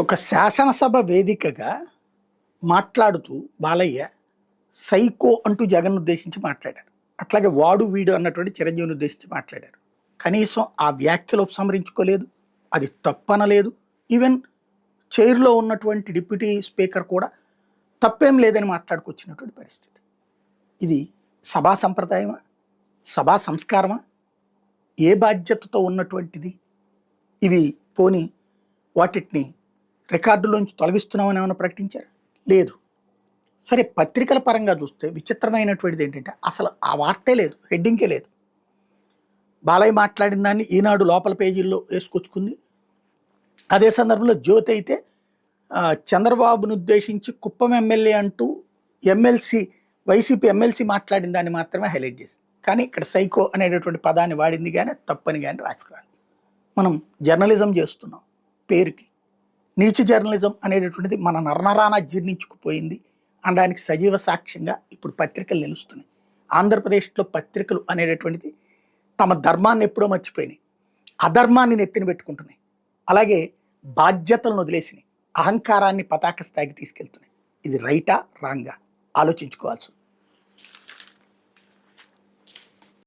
ఒక శాసనసభ వేదికగా మాట్లాడుతూ బాలయ్య సైకో అంటూ జగన్ ఉద్దేశించి మాట్లాడారు. అట్లాగే వాడు వీడు అన్నటువంటి చిరంజీవిని ఉద్దేశించి మాట్లాడారు. కనీసం ఆ వ్యాఖ్యలు ఉపసంహరించుకోలేదు, అది తప్పనలేదు. ఈవెన్ చైర్లో ఉన్నటువంటి డిప్యూటీ స్పీకర్ కూడా తప్పేం లేదని మాట్లాడుకొచ్చినటువంటి పరిస్థితి. ఇది సభా సంప్రదాయమా, సభా సంస్కారమా, ఏ బాధ్యతతో ఉన్నటువంటిది? ఇవి పోని వాటిని రికార్డులోంచి తొలగిస్తున్నామని ఏమైనా ప్రకటించారు? లేదు. సరే, పత్రికల పరంగా చూస్తే విచిత్రమైనటువంటిది ఏంటంటే అసలు ఆ వార్తే లేదు, హెడ్డింగే లేదు. బాలయ్య మాట్లాడిన దాన్ని ఈనాడు లోపల పేజీల్లో వేసుకొచ్చుకుంది. అదే సందర్భంలో జ్యోతి అయితే చంద్రబాబును ఉద్దేశించి కుప్పం ఎమ్మెల్యే అంటూ వైసీపీ ఎమ్మెల్సీ మాట్లాడిన దాన్ని మాత్రమే హైలైట్ చేసింది. కానీ ఇక్కడ సైకో అనేటటువంటి పదాన్ని వాడింది కానీ తప్పని కానీ రాసుకురాలి. మనం జర్నలిజం చేస్తున్నాం పేరుకి. నీచ జర్నలిజం అనేటటువంటిది మన నరనరాన జీర్ణించుకుపోయింది అనడానికి సజీవ సాక్ష్యంగా ఇప్పుడు పత్రికలు నిలుస్తున్నాయి. ఆంధ్రప్రదేశ్లో పత్రికలు అనేటటువంటిది తమ ధర్మాన్ని ఎప్పుడో మర్చిపోయినాయి, అధర్మాన్ని నెత్తిన పెట్టుకుంటున్నాయి. అలాగే బాధ్యతలను వదిలేసినాయి, అహంకారాన్ని పతాక స్థాయికి తీసుకెళ్తున్నాయి. ఇది రైటా రాంగా ఆలోచించుకోవాల్సి ఉంది.